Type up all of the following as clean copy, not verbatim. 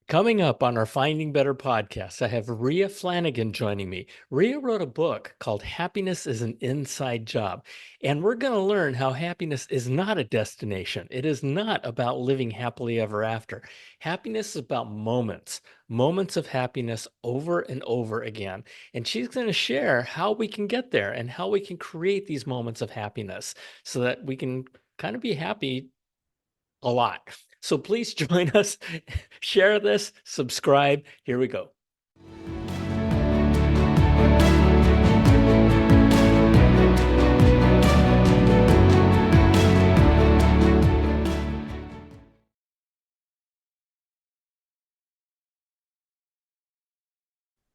Coming up on our Finding Better podcast, I have Ria Flanagan joining me. Ria wrote a book called Happiness is an Inside Job. And we're going to learn how happiness is not a destination. It is not about living happily ever after. Happiness is about moments, moments of happiness over and over again. And she's going to share how we can get there and how we can create these moments of happiness so that we can kind of be happy a lot. So please join us, share this, subscribe. Here we go.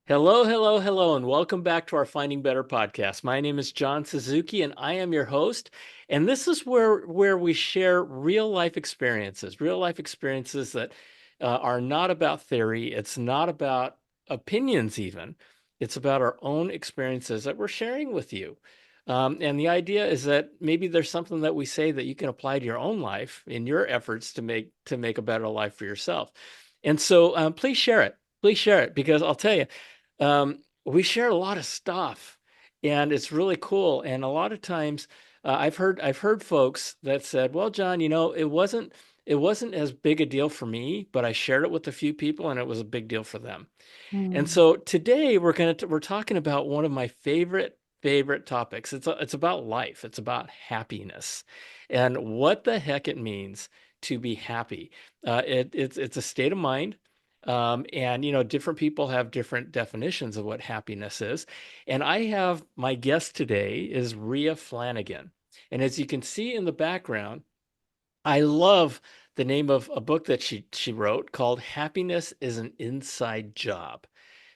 Hello, hello, hello, and welcome back to our Finding Better podcast. My name is John Suzuki, and I am your host. And this is where we share real life experiences that are not about theory. It's not about opinions, even. It's about our own experiences that we're sharing with you. And the idea is that maybe there's something that we say that you can apply to your own life in your efforts to make a better life for yourself. And so please share it. Please share it because I'll tell you we share a lot of stuff, and it's really cool. And a lot of times, I've heard folks that said, "Well, John, it wasn't as big a deal for me, but I shared it with a few people, and it was a big deal for them." And Mm. so today we're talking about one of my favorite topics. It's about life. It's about happiness, and what the heck it means to be happy. It's a state of mind. And different people have different definitions of what happiness is. And I have my guest today is Ria Flanagan. And as you can see in the background, I love the name of a book that she wrote called Happiness is an Inside Job.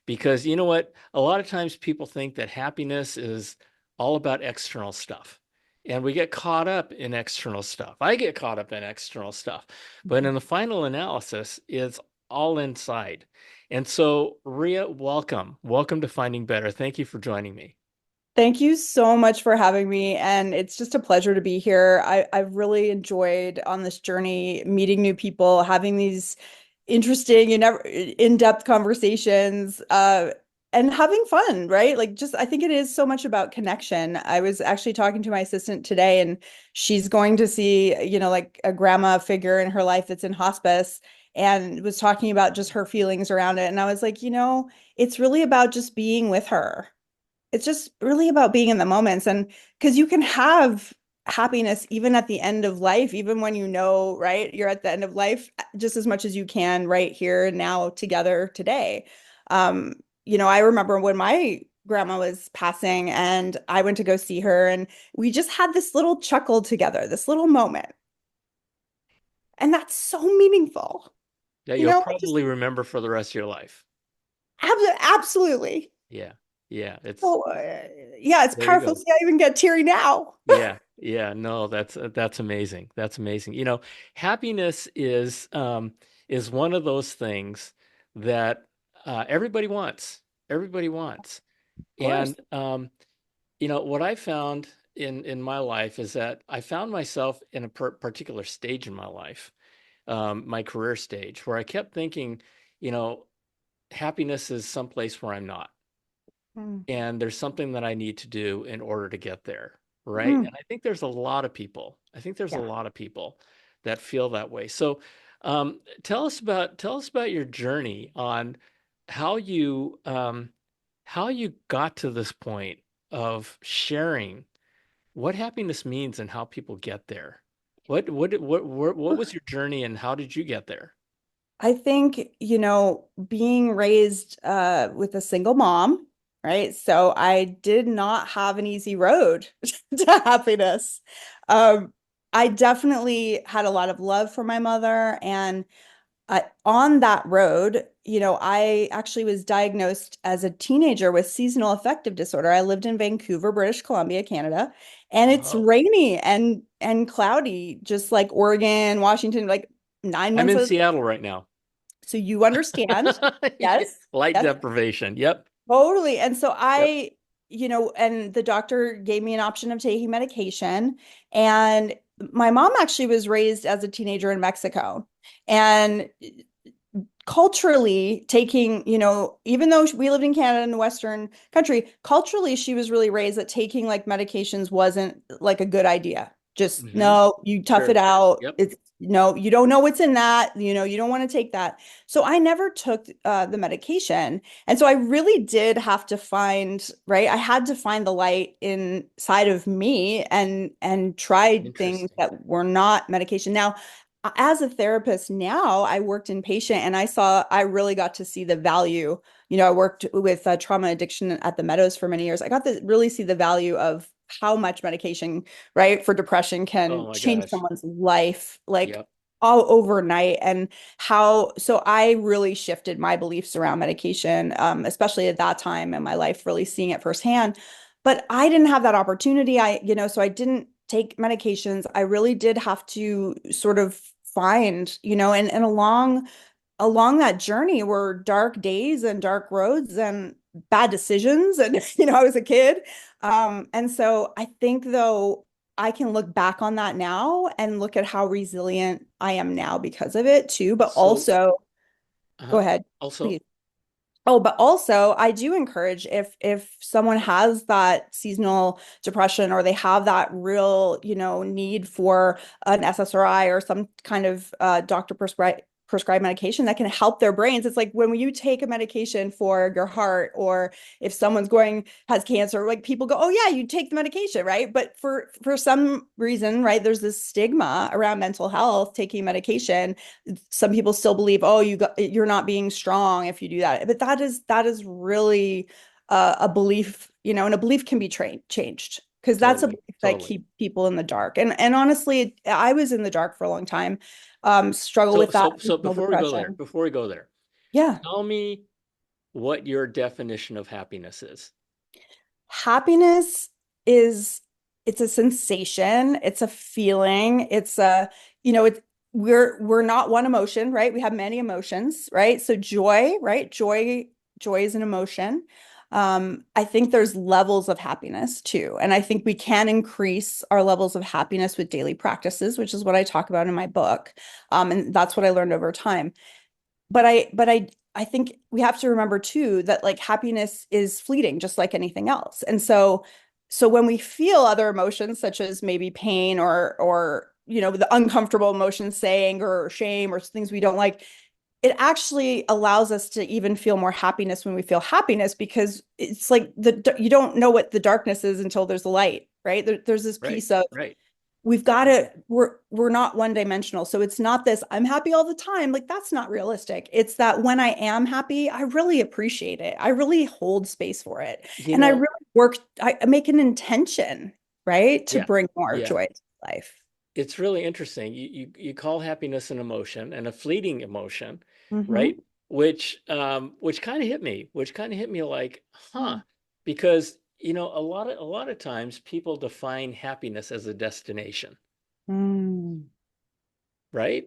Because you know what? A lot of times people think that happiness is all about external stuff. And we get caught up in external stuff. I get caught up in external stuff. But in the final analysis, it's all inside. And so, Ria, welcome. Welcome to Finding Better. Thank you for joining me. Thank you so much for having me. And it's just a pleasure to be here. I've really enjoyed on this journey, meeting new people, having these interesting and never in-depth conversations, and having fun, right? Like just I think it is so much about connection. I was actually talking to my assistant today, and she's going to see, like a grandma figure in her life that's in hospice, and was talking about just her feelings around it. And I was like, it's really about just being with her. It's just really about being in the moments, and because you can have happiness even at the end of life, even when right, you're at the end of life, just as much as you can right here and now together today. Um, I remember when my grandma was passing and I went to go see her, and we just had this little chuckle together, this little moment. And that's so meaningful. That you'll Just probably remember for the rest of your life. absolutely. Yeah. Yeah. Oh, yeah, it's There you powerful. go. See, I even get teary now. Yeah, yeah, no, that's amazing. That's amazing. Happiness is one of those things that everybody wants. Everybody wants. Of course. And what I found in my life is that I found myself in a particular stage in my life, my career stage, where I kept thinking, you know, happiness is someplace where I'm not, Mm. and there's something that I need to do in order to get there, right? And Mm. I think there's a lot of people. I think there's a Yeah. lot of people that feel that way. So, tell us about your journey on how you how you got to this point of sharing what happiness means and how people get there. What was your journey and how did you get there? I think, being raised with a single mom, right? So I did not have an easy road to happiness. Um, I definitely had a lot of love for my mother, and on that road, I actually was diagnosed as a teenager with seasonal affective disorder. I lived in Vancouver, British Columbia, Canada, and it's Oh, rainy and cloudy, just like Oregon, Washington, like nine I'm months in of. Seattle right now. So you understand. Yeah, Yes. light Yes, deprivation. Yep. totally. And so Yep. and the doctor gave me an option of taking medication. And my mom actually was raised as a teenager in Mexico. And culturally taking, even though we lived in Canada in the Western country, culturally she was really raised that taking like medications wasn't like a good idea. Just Hmm. no, you tough it Sure. out. Yep. It's no, you don't know what's in that. You don't want to take that. So I never took the medication. And so I really did have to find, right? I had to find the light inside of me and tried things Interesting. that were not medication. Now, as a therapist now, I worked inpatient and I really got to see the value. I worked with trauma addiction at the Meadows for many years. I got to really see the value of how much medication, right, for depression Oh can my change gosh. someone's life, like Yep. all overnight. And so I really shifted my beliefs around medication, especially at that time in my life, really seeing it firsthand. But I didn't have that opportunity. So I didn't take medications. I really did have to sort of find, and along that journey were dark days and dark roads and bad decisions. And, I was a kid. And so I think though I can look back on that now and look at how resilient I am now because of it too. But So, also, go uh-huh. ahead, Also, please. Oh, but also I do encourage if someone has that seasonal depression or they have that real, need for an SSRI or some kind of doctor prescribed medication that can help their brains. It's like when you take a medication for your heart or if someone's has cancer, like people go, "Oh yeah, you take the medication," right? But for some reason, right, there's this stigma around mental health taking medication. Some people still believe, oh, you're not being strong if you do that. But that is really a belief, and a belief can be changed because that's a totally, belief that totally. keeps people in the dark. And honestly, I was in the dark for a long time. Struggle So, with that so, so seasonal depression. before we go there, Yeah. tell me what your definition of happiness is. Happiness is it's a sensation, it's a feeling, it's a, it's we're not one emotion, right? We have many emotions, right? So joy, right? Joy is an emotion. I think there's levels of happiness too. And I think we can increase our levels of happiness with daily practices, which is what I talk about in my book. And that's what I learned over time. But I think we have to remember too that like happiness is fleeting, just like anything else. And so when we feel other emotions, such as maybe pain or the uncomfortable emotions, say anger or shame or things we don't like, it actually allows us to even feel more happiness when we feel happiness because it's like you don't know what the darkness is until there's a light, right? There's this Right, piece of right. we've got to we're not one dimensional, so it's not this I'm happy all the time, like that's not realistic. It's that when I am happy I really appreciate it, I really hold space for it, You and I know, really I make an intention, right, to yeah, bring more yeah. joy to life. It's really interesting. You call happiness an emotion and a fleeting emotion, Mm-hmm. right? Which kind of hit me, like, huh? Because, a lot of times people define happiness as a destination, Mm-hmm. right?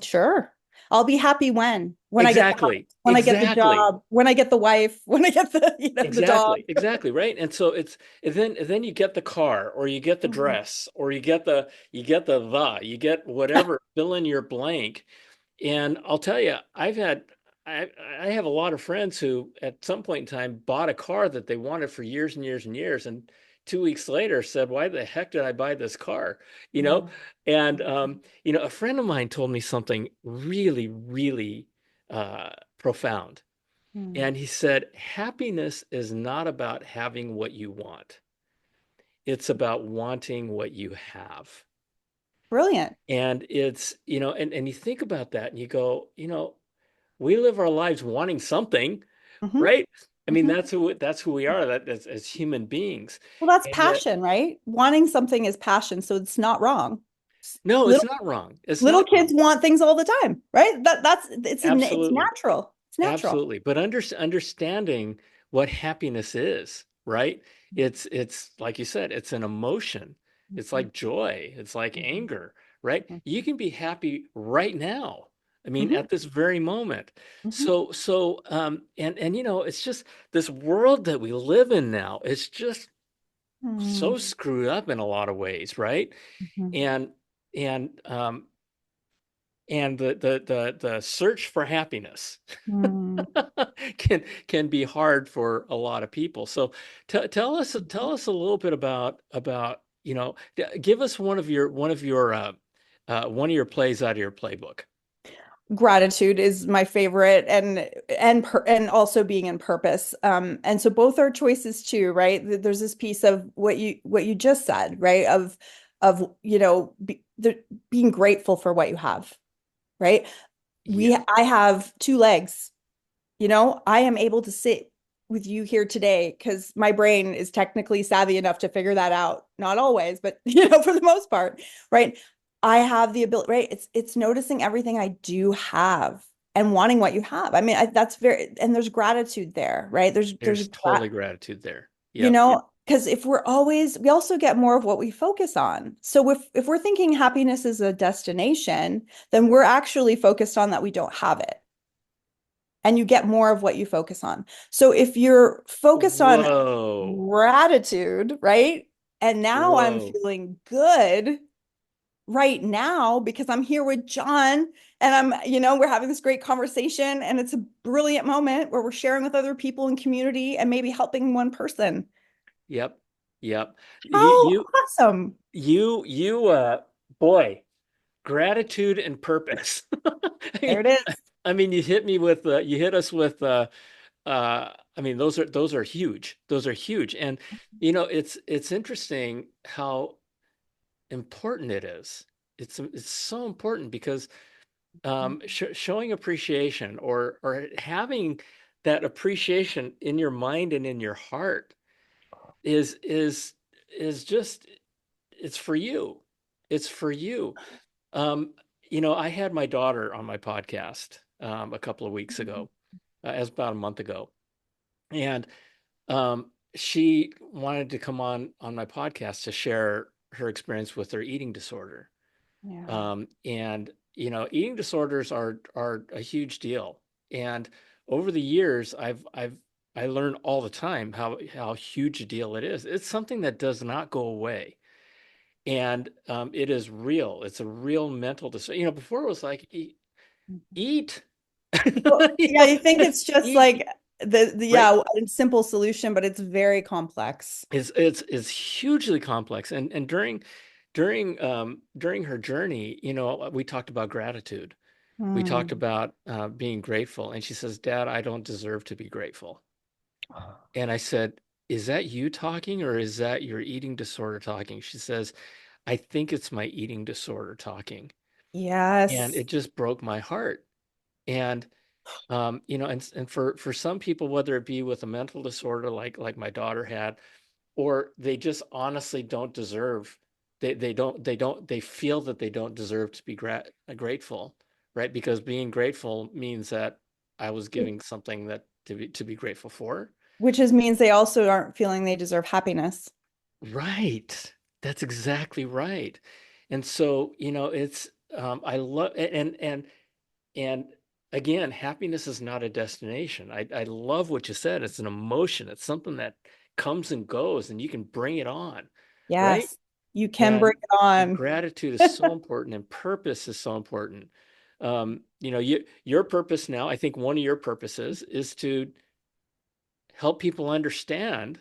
Sure. I'll be happy when I get the house, Exactly, when I get the exactly. job, when I get the wife, when I get the dog. Exactly, exactly, right. And so and then you get the car or you get the Mhm. dress or you get whatever, fill in your blank. And I'll tell you, I have a lot of friends who at some point in time bought a car that they wanted for years and years and years, and 2 weeks later said, "Why the heck did I buy this car?" You know? Mm. And a friend of mine told me something really, really profound. Mm. And he said, happiness is not about having what you want. It's about wanting what you have. Brilliant. And and you think about that and you go, we live our lives wanting something, Hmm. right? I mean, Hmm. that's who we are, that as human beings. Well, that's And yet, passion, right? Wanting something is passion, so it's not wrong. no, it's Little not wrong. It's little not wrong. kids want things all the time, right? It's Absolutely. natural. It's natural. Absolutely. But understanding what happiness is, right? It's like you said, it's an emotion. It's Mhm. like joy. It's like Mhm. anger, right? You can be happy right now. I mean, Mhm. at this very moment. Mhm. And it's just this world that we live in now. It's just so Mhm. screwed up in a lot of ways, right? Mhm. And and and the search for happiness Mm. can be hard for a lot of people. So tell us a little bit about give us one of your plays out of your playbook. Gratitude is my favorite, and also being in purpose. And so both are choices too, right? There's this piece of what you just said, right? Of being grateful for what you have, right? Yeah. I have two legs. I am able to sit with you here today because my brain is technically savvy enough to figure that out. Not always, but for the most part, right? I have the ability, right? It's noticing everything I do have and wanting what you have. I mean, that's and there's gratitude there, right? There's totally gratitude there. you Yep. know, because if we also get more of what we focus on. So if we're thinking happiness is a destination, then we're actually focused on that we don't have it, and you get more of what you focus on. So if you're focused on Whoa. gratitude, right? And now I'm Whoa. feeling good right now because I'm here with John, and we're having this great conversation, and it's a brilliant moment where we're sharing with other people in community and maybe helping one person. Yep. Yep. You How you awesome. you boy, gratitude and purpose. There it is. I mean, you hit us with I mean, those are huge. Those are huge. And it's interesting how important it is. It's so important because showing appreciation or having that appreciation in your mind and in your heart is just it's for you. It's for you. Um, I had my daughter on my podcast a couple of weeks ago, as about a month ago, and she wanted to come on my podcast to share her experience with her eating disorder. Yeah. And eating disorders are a huge deal. And over the years, I learn all the time how huge a deal it is. It's something that does not go away, and it is real. It's a real mental disorder. Before it was like eat, Well, yeah, you think it's just eat, like the right? yeah, a simple solution, but it's very complex. Is hugely complex. And during her journey, we talked about gratitude. We talked Hmm. about being grateful, and she says, "Dad, I don't deserve to be grateful." And I said, "Is that you talking, or is that your eating disorder talking?" She says, "I think it's my eating disorder talking." And Yes. it just broke my heart. And and for some people, whether it be with a mental disorder like my daughter had, or they just honestly don't deserve, they feel that they don't deserve to be grateful, right? Because being grateful means that I was giving something that to be grateful for. Which means they also aren't feeling they deserve happiness. Right. That's exactly right. And so, it's I love and again, happiness is not a destination. I love what you said. It's an emotion. It's something that comes and goes, and you can bring it on, right? Yes, you can bring And it on. gratitude is so important, and purpose is so important. Your purpose now, I think one of your purposes is to help people understand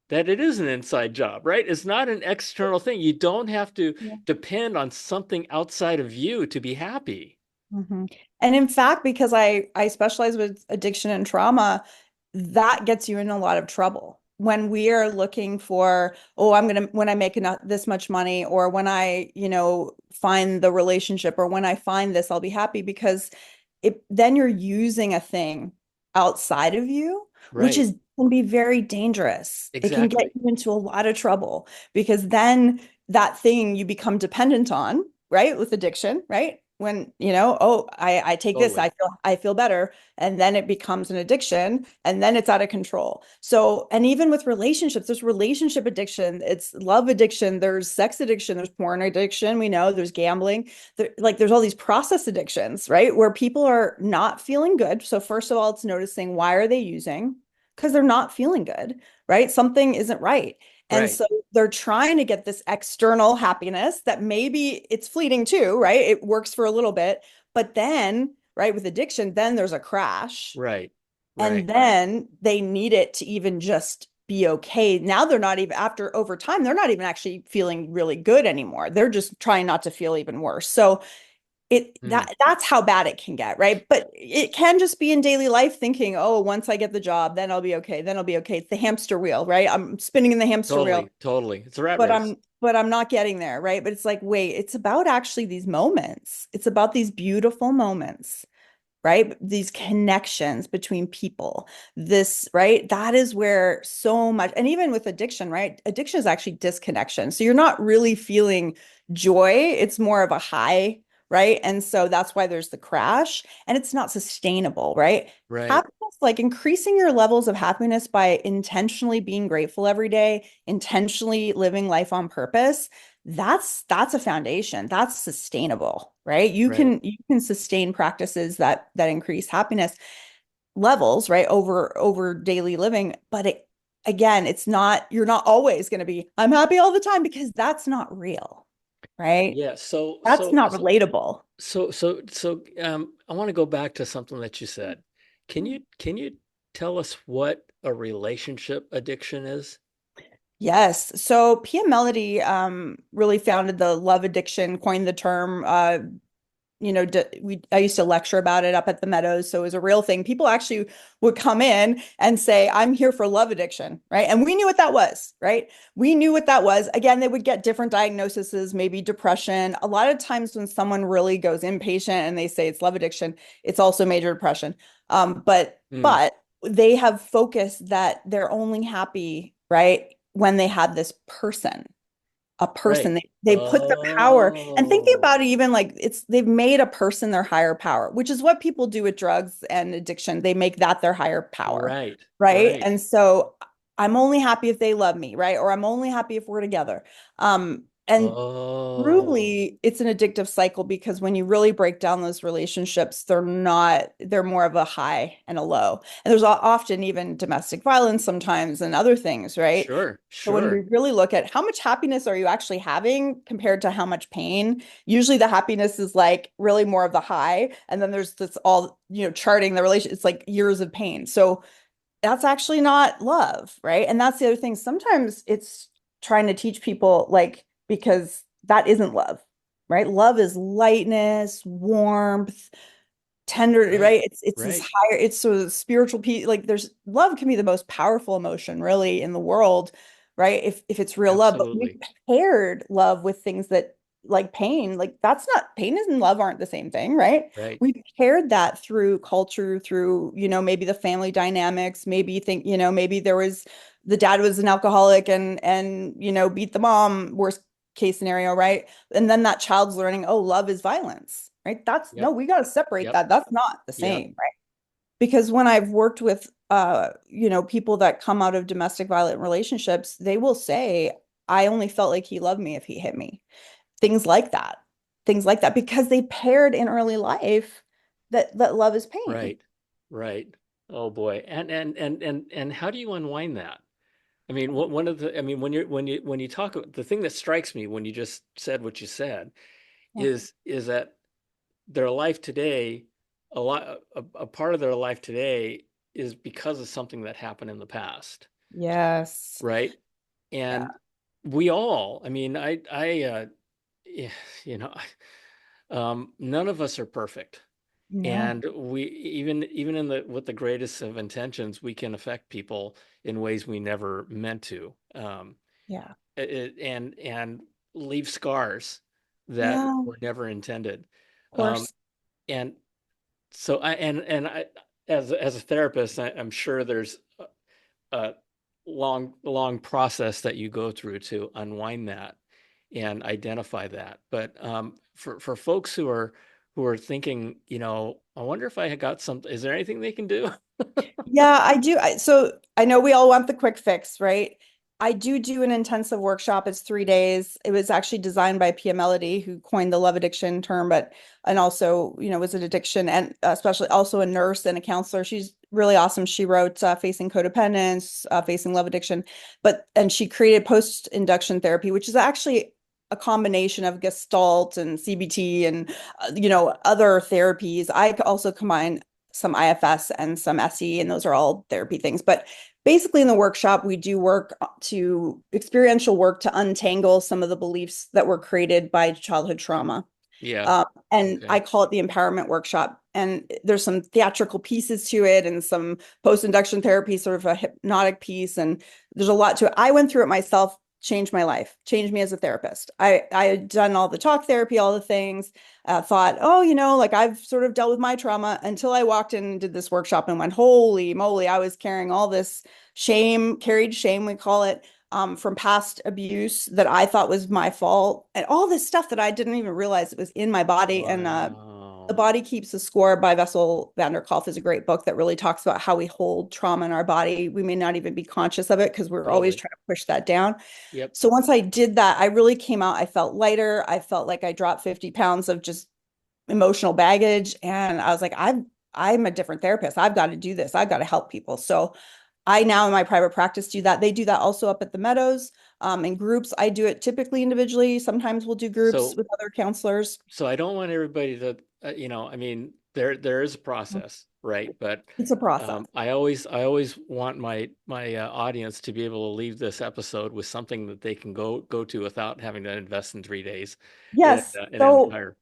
that it is an inside job, right? It's not an external thing. You don't have to Yeah. depend on something outside of you to be happy. Mhm. And in fact, because I specialize with addiction and trauma, that gets you in a lot of trouble. When we are looking for, oh, when I make enough this much money, or when I, find the relationship, or when I find this, I'll be happy, because then you're using a thing outside of you, which Right. is can be very dangerous. It can get Exactly. you into a lot of trouble, because then that thing you become dependent on, right? With addiction, right? When, oh, I take this, Totally. I feel better, and then it becomes an addiction, and then it's out of control. So, and even with relationships, there's relationship addiction, it's love addiction, there's sex addiction, there's porn addiction, we know there's gambling, there's all these process addictions, right? Where people are not feeling good. So first of all, it's noticing, why are they using? Because they're not feeling good, right? Something isn't right. And Right. so they're trying to get this external happiness that maybe it's fleeting too, right? It works for a little bit, but then, right, with addiction, then there's a crash. Right. And Right. then they need it to even just be okay. Now they're not even, after over time, they're not even actually feeling really good anymore. They're just trying not to feel even worse. So Mm. that's how bad it can get, right? But it can just be in daily life thinking, oh, once I get the job, then I'll be okay. Then I'll be okay. It's the hamster wheel, right? I'm spinning in the hamster wheel, Totally. Totally. It's a rat but race. I'm not getting there, right? But it's like, wait, it's about actually these moments. It's about these beautiful moments, right? These connections between people. This, right? That is where so much, and even with addiction, right? Addiction is actually disconnection. So you're not really feeling joy, it's more of a high, right? And so that's why there's the crash, and it's not sustainable, right? Right. Happiness, like increasing your levels of happiness by intentionally being grateful every day, intentionally living life on purpose, that's a foundation. That's sustainable, right? Right. You can sustain practices that increase happiness levels, right, over daily living, but it, again, it's not, you're not always going to be I'm happy all the time, because that's not real, right? Yeah. So, That's so, not so, relatable. I want to go back to something that you said. Can you tell us what a relationship addiction is? Yes. So Pia Melody really founded the love addiction, coined the term. I used to lecture about it up at the Meadows, so it was a real thing. People actually would come in and say, "I'm here for love addiction," right? And we knew what that was, right? We knew what that was. Again, they would get different diagnoses, maybe depression. A lot of times when someone really goes inpatient and they say it's love addiction, it's also major depression. Mm. But they have focused that they're only happy, right, when they have this person, a person. Right. They put the power, and thinking Oh, about it, even like it's, they've made a person their higher power, which is what people do with drugs and addiction. They make that their higher power, right. right? Right. And so I'm only happy if they love me, right? Or I'm only happy if we're together. And Oh, truly, it's an addictive cycle, because when you really break down those relationships, they're not, they're more of a high and a low. And there's often even domestic violence sometimes and other things, right? sure. So when we Sure. really look at how much happiness are you actually having compared to how much pain, usually the happiness is like really more of the high. And then there's this all, charting the relation, it's like years of pain. So that's actually not love, right? And that's the other thing. Sometimes it's trying to teach people, like, because that isn't love, right? Love is lightness, warmth, tender, Right. right? It's this Right. higher, it's sort of spiritual piece. Like, there's, love can be the most powerful emotion really in the world, right? If it's real love. But we Absolutely. paired love with things that, like pain, like that's not, pain and love aren't the same thing, right? Right. We paired that through culture, through, maybe the family dynamics, maybe you think, maybe there was, the dad was an alcoholic and beat the mom, worst case scenario, right? And then that child's learning, oh, love is violence, right? That's, no, Yep. we got to separate Yep. that. That's not the Yep. same, right? Because when I've worked with people that come out of domestic violent relationships, they will say, I only felt like he loved me if he hit me. Things like that. Things like that, because they paired in early life that love is pain. Right. Right. Oh boy. And how do you unwind that? I mean, one of the, I mean, when you talk, the thing that strikes me when you just said what you said Yeah. is that their life today, a part of their life today is because of something that happened in the past, Yes. right? Yeah. And we all, I mean, yeah, you know, none of us are perfect. No. And we even in the with the greatest of intentions, we can affect people in ways we never meant to, Yeah. and leave scars that Yeah. Of were never intended. Um, course. and so I, as a therapist, I'm sure there's a long process that you go through to unwind that and identify that. But for folks who are thinking, I wonder if I had got something. Is there anything they can do? Yeah, I do. So I know we all want the quick fix, right? I do an intensive workshop. It's 3 days. It was actually designed by Pia Melody, who coined the love addiction term, but and also, was an addiction, and especially also a nurse and a counselor. She's really awesome. She wrote Facing Codependence, Facing Love Addiction, and she created post-induction therapy, which is actually a combination of Gestalt and CBT and other therapies. I also combine some IFS and some SE, and those are all therapy things. But basically, in the workshop, we do work to experiential work to untangle some of the beliefs that were created by childhood trauma. Yeah. And I Okay. call it the empowerment workshop. And there's some theatrical pieces to it and some post-induction therapy, sort of a hypnotic piece. And there's a lot to it. I went through it myself, changed my life, changed me as a therapist. I had done all the talk therapy, all the things, thought, oh, like I've sort of dealt with my trauma until I walked in and did this workshop and went, holy moly, I was carrying all this shame, carried shame, we call it, from past abuse that I thought was my fault, and all this stuff that I didn't even realize it was in my body. And The Wow. Body Keeps the Score by Vessel van der Kolk is a great book that really talks about how we hold trauma in our body. We may not even be conscious of it because we're always Totally. trying to push that down. Yep. So once I did that, I really came out. I felt lighter. I felt like I dropped 50 pounds of just emotional baggage. And I was like, I'm a different therapist. I've got to do this. I've got to help people. So I now in my private practice do that. They do that also up at the Meadows, in groups. I do it typically individually. Sometimes we'll do groups So with other counselors. so I don't want everybody to, I mean, there is a process, right? But It's a process. I always want my audience to be able to leave this episode with something that they can go to without having to invest in 3 days Yes. in an So entire.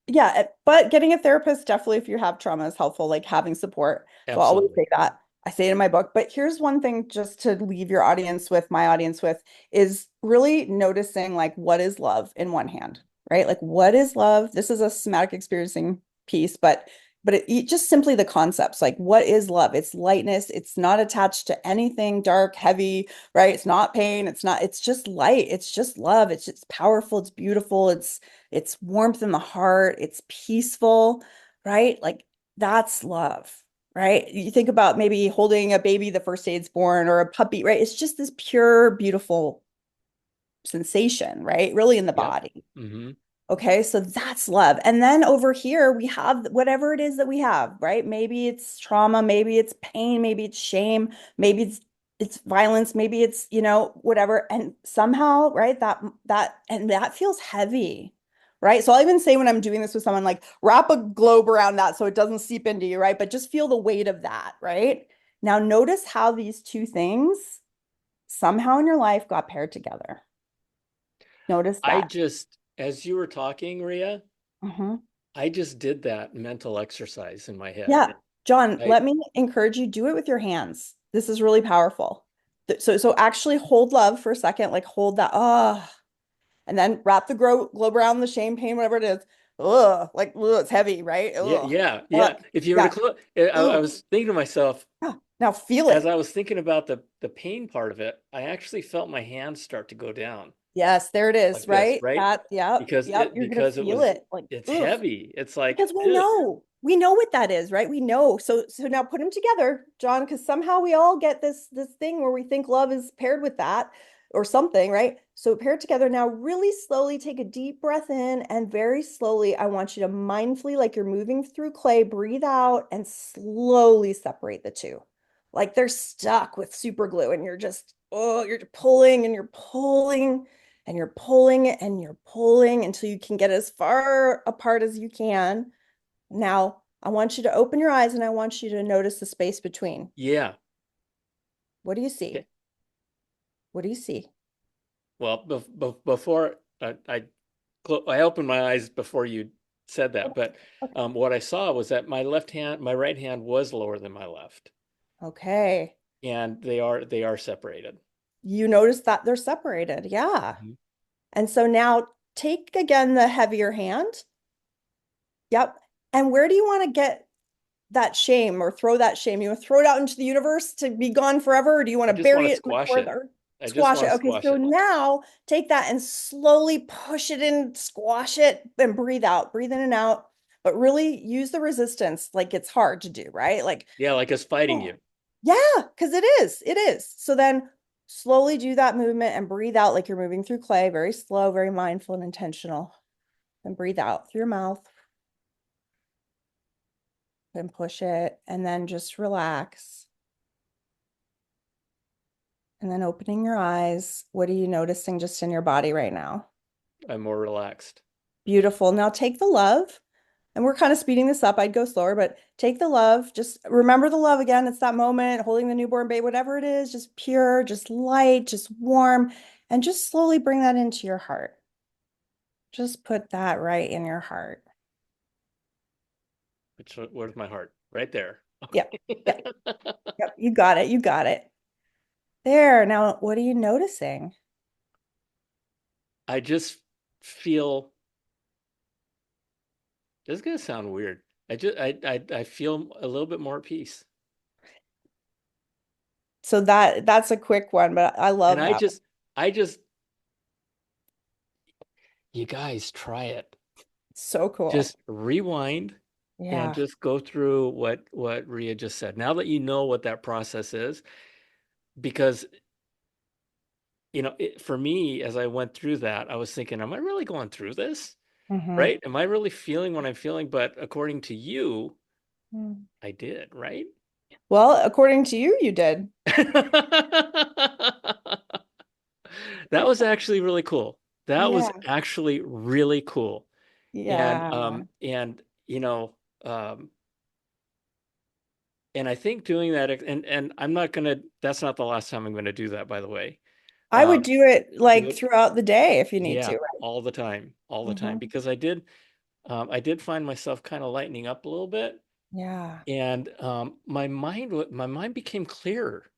yeah, but getting a therapist definitely if you have trauma is helpful, like having support. So I always Absolutely. say that. I say it in my book. But here's one thing just to leave your audience with, my audience with, is really noticing like what is love in one hand, right? Like what is love? This is a somatic experiencing piece, just simply the concepts, like what is love? It's lightness. It's not attached to anything dark, heavy, right? It's not pain. It's just light. It's just love. It's just powerful. It's beautiful. It's warmth in the heart. It's peaceful, right? Like that's love, right? You think about maybe holding a baby the first day it's born or a puppy, right? It's just this pure, beautiful sensation, right? Really in the Yep. body. Hmm. Okay, so that's love. And then over here, we have whatever it is that we have, right? Maybe it's trauma, maybe it's pain, maybe it's shame, maybe it's violence, maybe it's, whatever. And somehow, right, that feels heavy, right? So I'll even say when I'm doing this with someone, like wrap a globe around that so it doesn't seep into you, right? But just feel the weight of that, right? Now notice how these two things somehow in your life got paired together. Notice I that. just, as you were talking, Ria, Mhm. I just did that mental exercise in my head. Yeah, John, I let me encourage you, do it with your hands. This is really powerful. So actually hold love for a second, like hold that, and then wrap the globe around the shame, pain, whatever it is. Like, it's heavy, right? Yeah, yeah, Uh, yeah. If you were to yeah, close, I ugh, was thinking to myself, yeah. Now feel as it. I was thinking about the pain part of it, I actually felt my hands start to go down Yes, there it like is, this, right? right? Yep, you're gonna Because it feel was it. Like, it's ugh. heavy. It's like, Because ugh. we know what that is, right? We know. So now put them together, John, because somehow we all get this thing where we think love is paired with that or something, right? So pair it together. Now, really slowly take a deep breath in and very slowly, I want you to mindfully, like you're moving through clay, breathe out and slowly separate the two. Like they're stuck with super glue and you're pulling and you're pulling and you're pulling and you're pulling until you can get as far apart as you can. Now, I want you to open your eyes and I want you to notice the space between. Yeah. What do you Okay. see? What do you see? Well, before I opened my eyes before you said that, but Okay. what I saw was that my right hand was lower than my left, Okay. and they are separated. You notice that they're separated. Yeah. Mhm. And so now take again the heavier hand. Yep. And where do you want to get that shame or throw that shame? You want to throw it out into the universe to be gone forever, or do you want I to just want bury to it much squash it. further? I just Squash want it. to Okay, squash so it. now take that and slowly push it in, squash it, and breathe out. Breathe in and out, but really use the resistance like it's hard to do, right? Like, Yeah, like us fighting oh, you. yeah, because it is. It is. So then slowly do that movement and breathe out like you're moving through clay, very slow, very mindful and intentional. And breathe out through your mouth. and push it, and then just relax. And then opening your eyes. What are you noticing just in your body right now? I'm more relaxed. Beautiful. Now take the love, and we're kind of speeding this up. I'd go slower, but take the love. Just remember the love again. It's that moment holding the newborn baby, whatever it is, just pure, just light, just warm, and just slowly bring that into your heart. Just put that right in your heart. Where's my heart? Right there. Yep. Okay. Yep. Yep. You got it. You got it. There. Now, what are you noticing? I just feel, this is gonna sound weird. I feel a little bit more at peace. So that's a quick one, but I And love that one. I just you guys try it. So cool. Just rewind and Yeah. just go through what Ria just said. Now that you know what that process is, because for me, as I went through that, I was thinking, am I really going through this? Hmm. Right? Am I really feeling what I'm feeling? But according to you, I did, right? Well, according to you, you did. That was actually really cool. That was Yeah. actually really cool. And Yeah. you know, um and I think doing that, and I'm not gonna, that's not the last time I'm gonna do that, by the way. I would Um do it do like it, throughout the day if you need yeah, to, all the right? time, Hmm. because I did find myself kind of lightening up a little bit, Yeah. and my mind became clearer.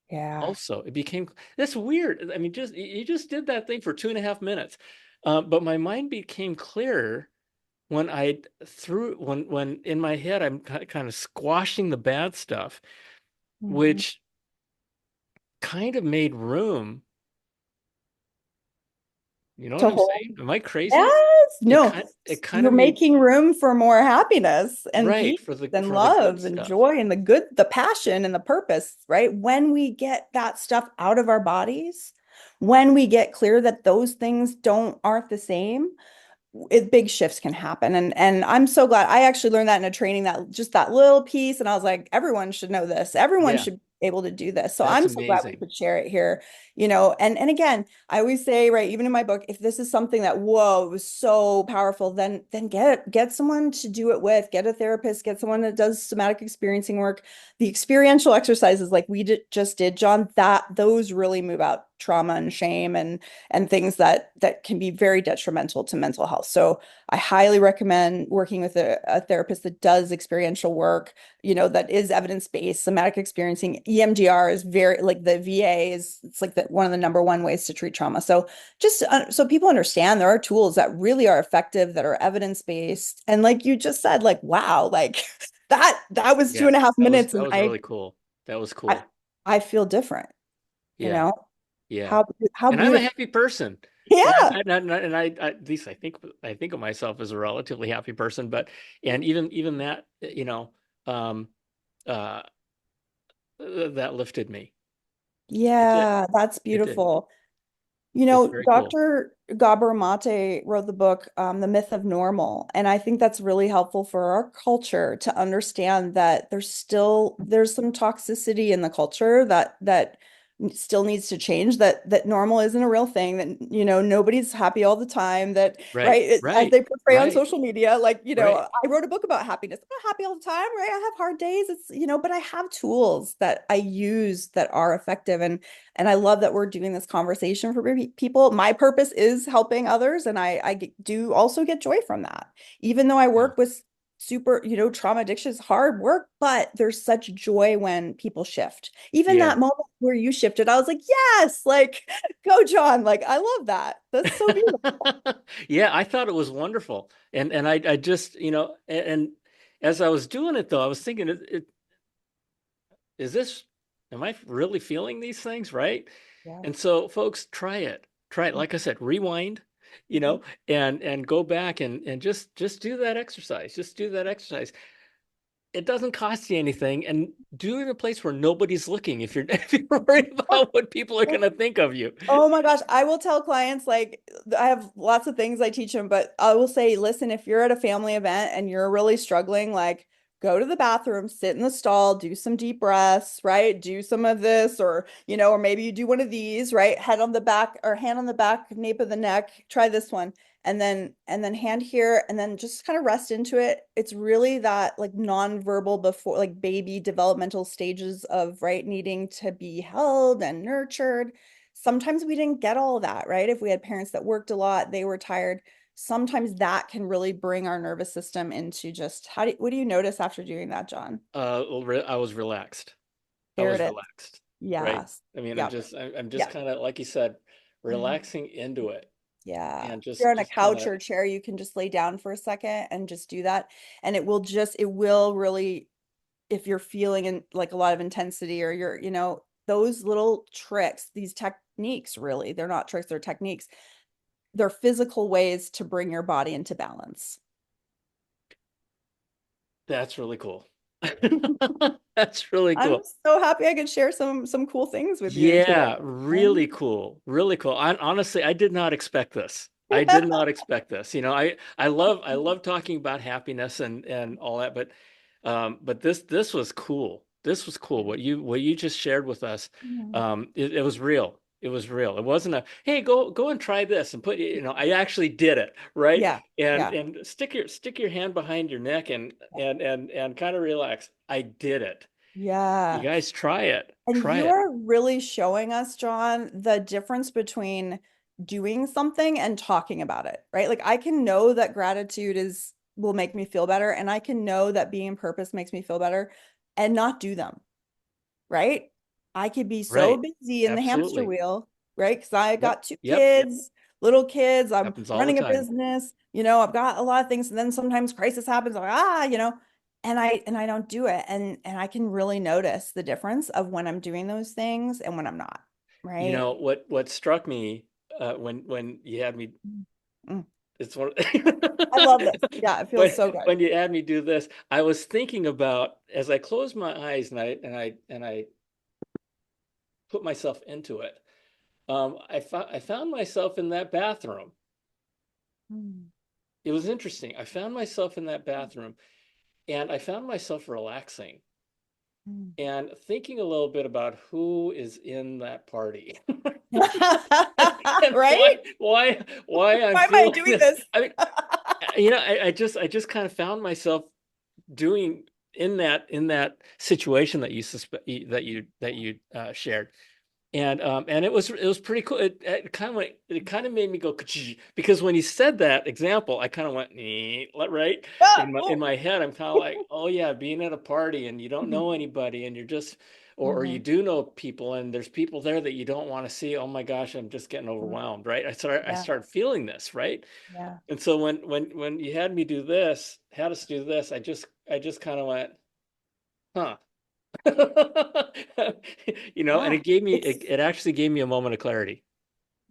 Yeah. Also, it became, that's weird. I mean, just you just did that thing for 2.5 minutes, but my mind became clearer when I threw when in my head I'm kind of squashing the bad stuff, Hmm. which kind of made room. You know what To I'm hold. saying? Am I crazy? Yes. It No, kind it kind you're of made, making room for more happiness and right, peace and for the good love and stuff. joy and the good, the passion and the purpose, right? When we get that stuff out of our bodies, when we get clear that those things aren't the same, big shifts can happen. And I'm so glad I actually learned that in a training, that just that little piece. And I was like, everyone should know this. Everyone Yeah, should be able to do this. So that's I'm so glad we amazing. could share it here, and again, I always say, right, even in my book, if this is something that, whoa, it was so powerful, then get someone to do it with, get a therapist, get someone that does somatic experiencing work. The experiential exercises like we just did, John, that those really move out trauma and shame and things that can be very detrimental to mental health. So I highly recommend working with a therapist that does experiential work, that is evidence-based. Somatic experiencing, EMDR is very, like the VA is, it's like one of the number one ways to treat trauma. So just so people understand, there are tools that really are effective, that are evidence-based. And like you just said, like, wow, like that was two Yeah, and a half minutes, that and was really cool. That was I, cool. I feel different, you Yeah, know? yeah. How And I'm a beautiful. happy person. Yeah. At least I think of myself as a relatively happy person, but and even that, um uh that lifted me. It did. Yeah, that's It did. beautiful. It's very cool. Dr. Gabor Mate wrote the book, The Myth of Normal, and I think that's really helpful for our culture to understand that there's some toxicity in the culture that still needs to change. That normal isn't a real thing. That nobody's happy all the time. That Right. right as Right. they portray on Right. social media, like Right. I wrote a book about happiness. I'm not happy all the time, right? I have hard days. It's but I have tools that I use that are effective, and I love that we're doing this conversation for people. My purpose is helping others, and do also get joy from that. Even though I Yeah. work with super, trauma addiction is hard work, but there's such joy when people shift. Even Yeah. that moment where you shifted, I was like, yes, like, go, John. Like, I love that. That's so beautiful. Yeah, I thought it was wonderful. And I just, and as I was doing it though, I was thinking, is this, am I really feeling these things, right? Yeah. And so folks, try it. Try it. Like I said, rewind, Mhm. and go back and just do that exercise. Just do that exercise. It doesn't cost you anything, and do it in a place where nobody's looking if you're if you're worried about what people are gonna think of you. Oh my gosh, I will tell clients, like, I have lots of things I teach them, but I will say, listen, if you're at a family event and you're really struggling, like, go to the bathroom, sit in the stall, do some deep breaths, right? Do some of this, or, or maybe you do one of these, right? Head on the back or hand on the back, nape of the neck. Try this one. And then hand here, and then just kind of rest into it. It's really that like nonverbal before, like baby developmental stages of, right, needing to be held and nurtured. Sometimes we didn't get all of that, right? If we had parents that worked a lot, they were tired. Sometimes that can really bring our nervous system into just what do you notice after doing that, John? I was relaxed. I There it was is. relaxed, right? Yes. I mean, Yep. I'm just Yep. kind of, like you said, Mhm. relaxing into it Yeah. and If you're on a just kind couch of, or a chair, you can just lay down for a second and just do that. And it will really, if you're feeling in like a lot of intensity or those little tricks, these techniques, really, they're not tricks, they're techniques. They're physical ways to bring your body into balance. that's really cool. That's really I'm cool. so happy I could share some cool things with you today. Yeah, really cool. Really cool. Honestly, I did not expect this. I did not expect this. I love talking about happiness and all that, but this was cool. This was cool. What you just shared with us, Mhm. it was real. It was real. It wasn't a, hey, go and try this and put, I actually did it, right? Yeah, yeah, And stick your hand behind your neck and kind of relax. I did it. You yeah. guys try it. And Try you it. are really showing us, John, the difference between doing something and talking about it, right? Like I can know that gratitude is will make me feel better, and I can know that being in purpose makes me feel better and not do them, right? I could be so Right. busy in the hamster Absolutely. wheel, right? Because I Yep. got two Yep. kids, little kids, I'm Happens all the running a time. business, I've got a lot of things, and then sometimes crisis happens, I'm like, and I don't do it. And I can really notice the difference of when I'm doing those things and when I'm not, right? What struck me when you had me, Mm. it's one I love this. Yeah, it feels when so good. when you had me do this, I was thinking about, as I closed my eyes and I put myself into it. I found myself in that bathroom. Mm. It was interesting. I found myself in that bathroom and I found myself relaxing Mm. and thinking a little bit about who is in that party. And Right? why I'm Why am I feeling doing this. this? I mean, I just kind of found myself doing in that situation that that you shared, and it was pretty cool. It kind of made me go "Ka-chee," because when you said that example, I kind of went right Ah, in oh. my head. I'm kind of like, oh yeah, being at a party and you don't Mhm. know anybody and you're just, or you Mhm. do know people and there's people there that you don't want to see. Oh my gosh, I'm just getting Mhm. overwhelmed, right? I Yeah, started feeling this, right? yeah. And so when you had us do this, I just kind of went, huh. And Yeah. It's it actually gave me a moment of clarity.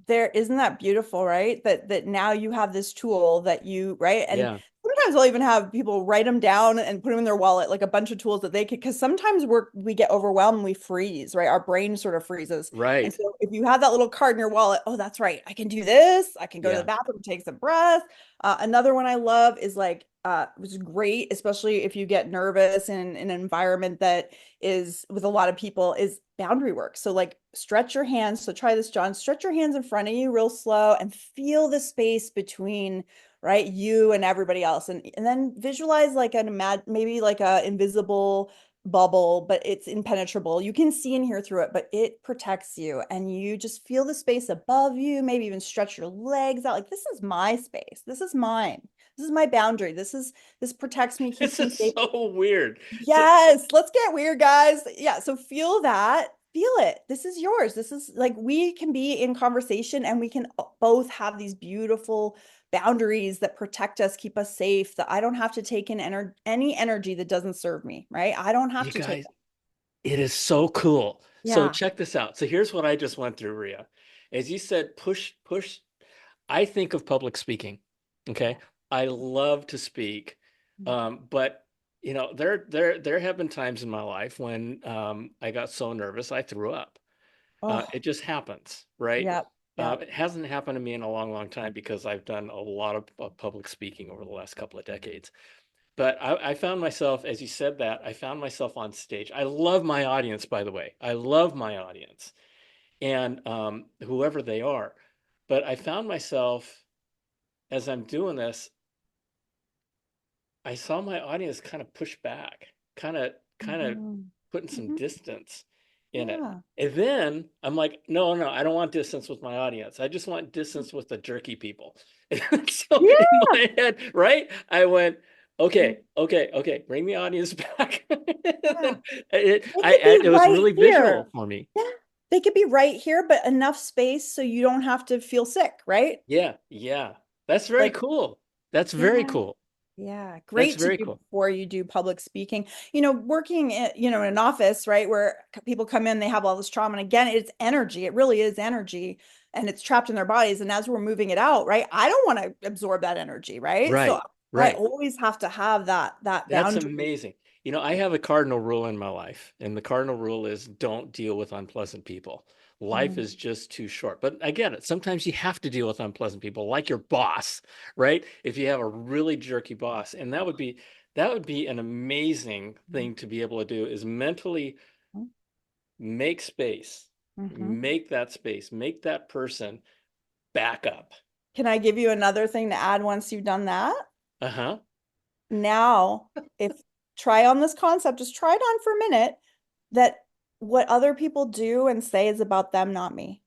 there, isn't that beautiful, right? That now you have this tool that you, right? And Yeah, sometimes I'll even have people write them down and put them in their wallet, like a bunch of tools that they could, because sometimes we get overwhelmed and we freeze, right? Our brain sort of freezes. And right. so if you have that little card in your wallet, oh, that's right, I can do this. I can go to the Yeah. bathroom, take some breath. Another one I love is like, which is great, especially if you get nervous in an environment that is with a lot of people, is boundary work. So like stretch your hands. So try this, John. Stretch your hands in front of you real slow and feel the space between, right, you and everybody else. And then visualize like maybe like a invisible bubble, but it's impenetrable. You can see and hear through it, but it protects you. And you just feel the space above you, maybe even stretch your legs out. Like this is my space. This is mine. This is my boundary. This protects me, keeps This me is safe. so weird. So, Yes, let's get weird, guys. Yeah, so feel that. Feel it. This is yours. This is like we can be in conversation and we can both have these beautiful boundaries that protect us, keep us safe, that I don't have to take in any energy that doesn't serve me, right? I don't have you to take guys, it. it is so cool. So Yeah. check this out. So here's what I just went through, Ria. As you said, push. I think of public speaking. Okay. I love to speak. But there have been times in my life when I got so nervous I threw up. It Oh, just happens, right? yeah. Yeah. It hasn't happened to me in a long, long time because I've done a lot of public speaking over the last couple of decades. But I found myself, as you said that, I found myself on stage. I love my audience, by the way. I love my audience and whoever they are. But I found myself as I'm doing this, I saw my audience kind of push back, kind of Mhm. putting some Mhm. distance in it. Yeah. And then I'm like, no, no, I don't want distance with my audience. I just want distance with the jerky people. And so Yeah. in my head, right? I went, okay, okay, okay, bring the audience back. And Yeah. then They could be it was right really visual here. for me. Yeah. They could be right here, but enough space so you don't have to feel sick, right? Yeah, yeah. That's very Like, cool. That's very yeah. cool. Yeah, That's great to very do cool. before you do public speaking. Working in an office, right, where people come in, they have all this trauma. And again, it's energy. It really is energy, and it's trapped in their bodies. And as we're moving it out, right, I don't want to absorb that energy, right? So Right, I right. always have to have that That's boundary. amazing. You know, I have a cardinal rule in my life, and the cardinal rule is don't deal with unpleasant people. Life Mm, is just too short. But I get it. Sometimes you have to deal with unpleasant people, like your boss, right? If you have a really jerky boss, and that would be an amazing mm, thing to be able to do is mentally make space, mhm. make that space, make that person back up. Can I give you another thing to add once you've done that? Uh-huh. Now, if try on this concept, just try it on for a minute, that what other people do and say is about them, not me.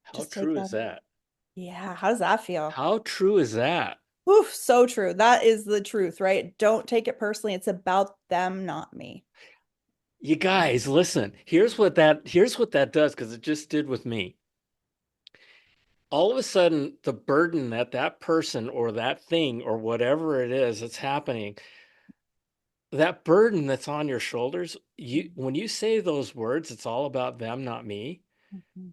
How Just take true that is in. that? Yeah, how does that feel? How true is that? Oof, so true. That is the truth, right? Don't take it personally. It's about them, not me. You guys, listen. Here's what that does because it just did with me. All of a sudden, the burden that that person or that thing or whatever it is that's happening, that burden that's on your shoulders, you when you say those words, it's all about them, not me. Mhm.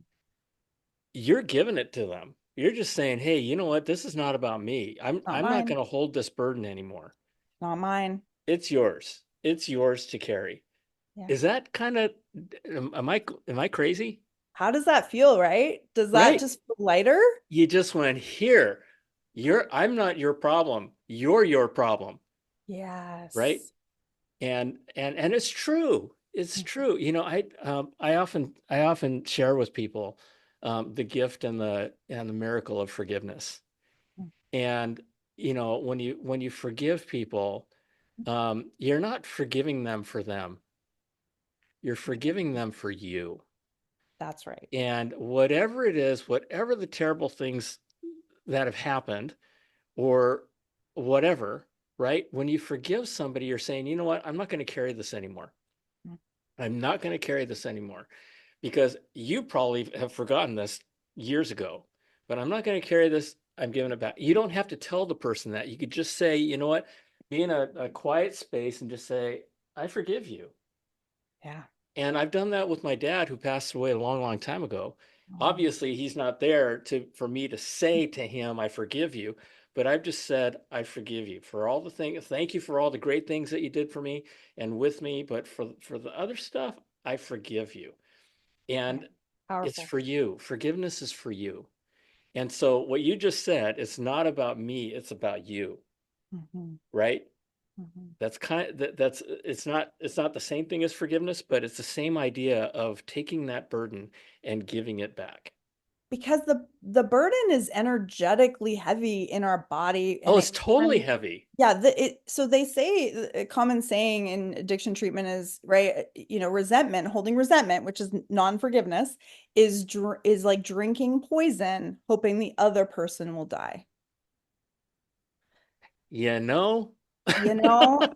You're giving it to them. You're just saying, "Hey, you know what? This is not about me. I'm Not I'm not mine. going to hold this burden anymore. Not mine. It's yours. It's yours to carry." Yeah. Is that kind of am I crazy? How does that feel, right? Does that Right? just feel lighter? You just went here. I'm not your problem. You're your problem, right? Yes. And it's true. It's true. You know, I often share with people the gift and the miracle of forgiveness. And when you forgive people, you're not forgiving them for them. You're forgiving them for you. That's right. And whatever it is, whatever the terrible things that have happened, or whatever, right? When you forgive somebody, you're saying, you know what? I'm not going to carry this anymore. I'm not going to carry this anymore because you probably have forgotten this years ago, but I'm not going to carry this. I'm giving it back. You don't have to tell the person that. You could just say, you know what? Be in a quiet space and just say, I forgive you. Yeah. And I've done that with my dad who passed away a long, long time ago. Oh, Obviously, he's not there for me to say to him, I forgive you, but I've just said, I forgive you for all the things. Thank you for all the great things that you did for me and with me, but for the other stuff, I forgive you. yeah. And it's Powerful. for you. Forgiveness is for you. And so what you just said, it's not about me, it's about you, Hmm. right? Hmm. That's that's it's not the same thing as forgiveness, but it's the same idea of taking that burden and giving it back. Because the burden is energetically heavy in our body, Oh, and it's it totally can, heavy. yeah, so they say a common saying in addiction treatment is, right, resentment, holding resentment, which is non-forgiveness, is like drinking poison, hoping the other person will die. You know?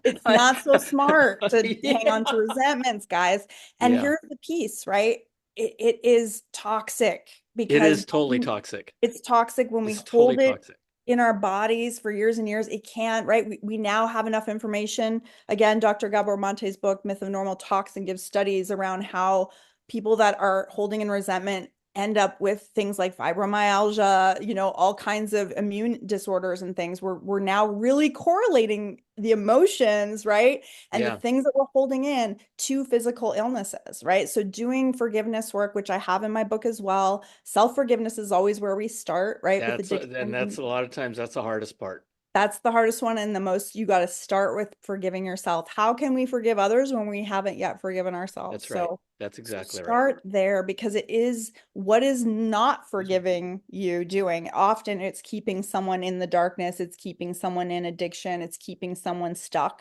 It's I, not so smart to hang on to yeah. resentments, guys. And Yeah. here's the piece, right? It is toxic It because is totally toxic. it's toxic when we It's totally hold it toxic. in our bodies for years and years. It can't, right? We now have enough information. Again, Dr. Gabor Mate's book, Myth of Normal, talks and gives studies around how people that are holding in resentment end up with things like fibromyalgia, all kinds of immune disorders and things. We're now really correlating the emotions, right? And the Yeah, things that we're holding in to physical illnesses, right? So doing forgiveness work, which I have in my book as well. Self-forgiveness is always where we start, right? With that's addiction. a lot of times that's the hardest part. That's the hardest one and the most, you got to start with forgiving yourself. How can we forgive others when we haven't yet forgiven ourselves? That's right. That's So exactly right. start there because it is what is not forgiving you doing. Often it's keeping someone in the darkness, it's keeping someone in addiction, it's keeping someone stuck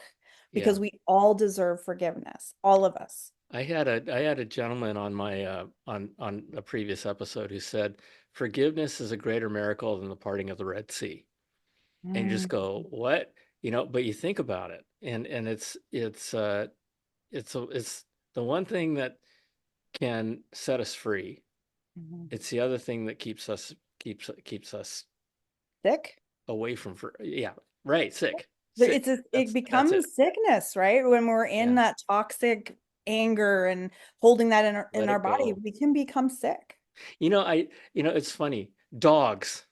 Yeah. because we all deserve forgiveness, all of us. I had a gentleman on my on a previous episode who said forgiveness is a greater miracle than the parting of the Red Sea. And you just Mm, go, what? But you think about it, and it's the one thing that can set us free. mhm. It's the other thing that keeps us Sick. away from yeah, right, It's sick. it That's it. becomes sickness, right? When we're in Yeah, that toxic anger and holding that in let our it body, go. we can become sick. It's funny. Dogs.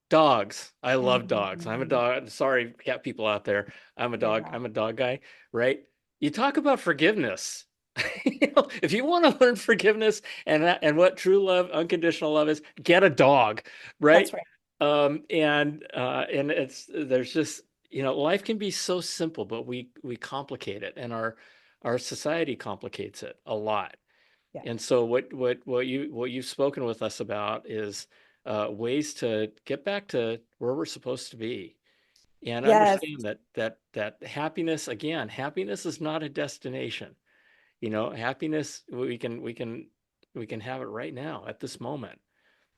Dogs. I love dogs. I'm a Mhm. dog. Sorry, cat people out there. Yeah. I'm a dog guy, right? You talk about forgiveness. If you want to learn forgiveness and what true love, unconditional love is, get a dog, That's right? right. And it's there's just life can be so simple, but we complicate it, and our society complicates it a lot. Yeah. And so what you've spoken with us about is ways to get back to where we're supposed to be and Yes. understand that happiness, again, happiness is not a destination. Happiness we can have it right now at this moment.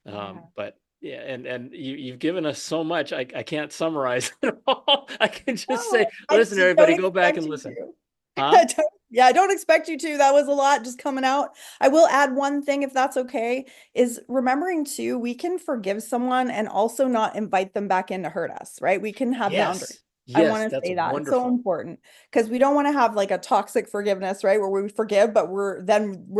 Yeah. But yeah, and you've given us so much. I can't summarize it all. I can just Oh, say, I listen, don't everybody, go back expect and you listen. to. Huh? Yeah, I don't expect you to. That was a lot just coming out. I will add one thing, if that's okay, is remembering too, we can forgive someone and also not invite them back in to hurt us, right? We can have boundaries. Yes. I Yes, want to that's say that. It's so wonderful. important because we don't want to have like a toxic forgiveness, right? Where we forgive, but we're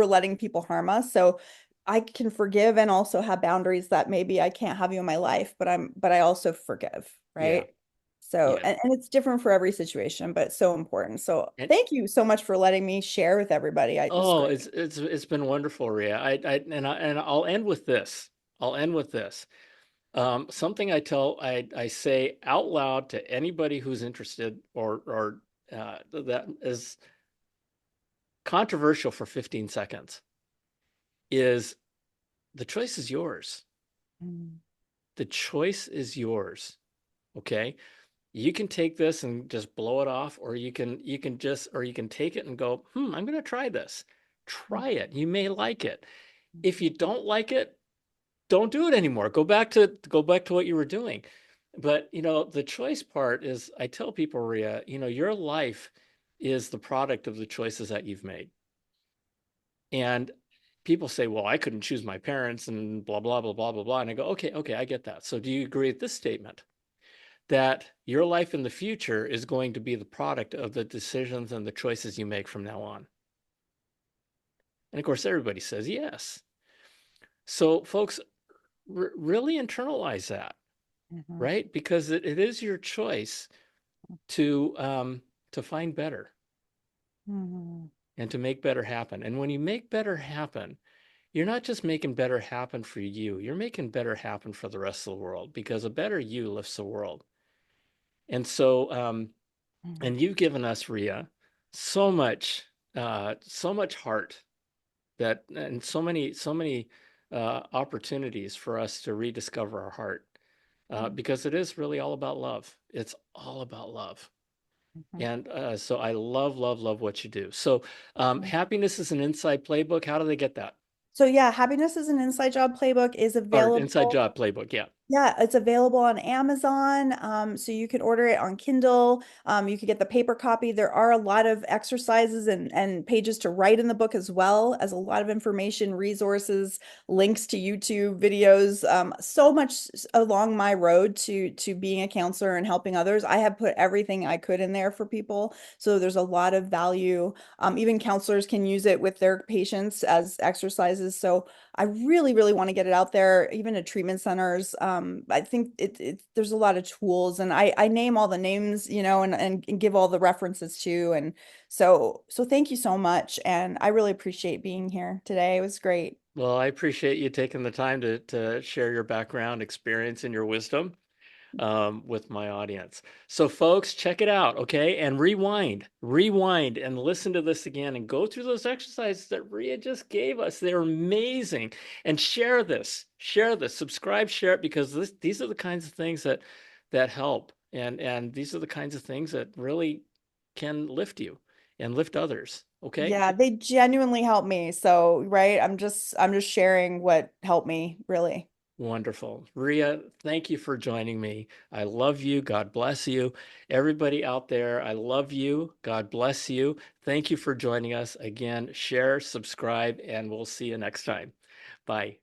letting people harm us. So I can forgive and also have boundaries that maybe I can't have you in my life, but I also forgive, Yeah. right? So, Yeah. and it's different for every situation, but it's so important. So, And thank you so much for letting me share with everybody. It's oh, great. it's been wonderful, Ria. And I'll end with this. I'll end with this. Something I say out loud to anybody who's interested or that is controversial for 15 seconds is the choice is yours. Mm, The choice is yours. Okay. You can take this and just blow it off, or you can take it and go, I'm gonna try this. mm, Try it. You may like it. If mm, you don't like it, don't do it anymore. Go back to what you were doing. But the choice part is I tell people, Ria, your life is the product of the choices that you've made. And people say, well, I couldn't choose my parents and blah, blah, blah, blah, blah, blah. And I go, okay, I get that. So do you agree with this statement that your life in the future is going to be the product of the decisions and the choices you make from now on? And of course, everybody says yes. So, folks, really internalize that, mhm, right? Because it is your choice to find better mhm, and to make better happen. And when you make better happen, you're not just making better happen for you, you're making better happen for the rest of the world because a better you lifts the world. And so, mhm, and you've given us, Ria, so much heart that, and so many opportunities for us to rediscover our heart mhm, because it is really all about love. It's all about love. mhm, And so I love, love, love what you do. So, mhm. happiness is an inside playbook. How do they get that? So yeah, Happiness is an Inside Job playbook is Or inside available. job playbook? Yeah. Yeah, it's available on Amazon. So you can order it on Kindle. You could get the paper copy. There are a lot of exercises and pages to write in the book as well as a lot of information, resources, links to YouTube videos. So much along my road to being a counselor and helping others. I have put everything I could in there for people. So there's a lot of value. Even counselors can use it with their patients as exercises. So I really, really want to get it out there, even to treatment centers. I think there's a lot of tools, and I name all the names, and give all the references too. And so thank you so much. And I really appreciate being here today. It was great. Well, I appreciate you taking the time to share your background, experience, and your wisdom with my audience. So, folks, check it out, okay? And rewind, and listen to this again and go through those exercises that Ria just gave us. They're amazing. And share this, subscribe, share it, because these are the kinds of things that help. And these are the kinds of things that really can lift you and lift others, okay? Yeah, they genuinely helped me. So, right, I'm just sharing what helped me, really. Wonderful. Ria, thank you for joining me. I love you. God bless you. Everybody out there, I love you. God bless you. Thank you for joining us. Again, share, subscribe, and we'll see you next time. Bye.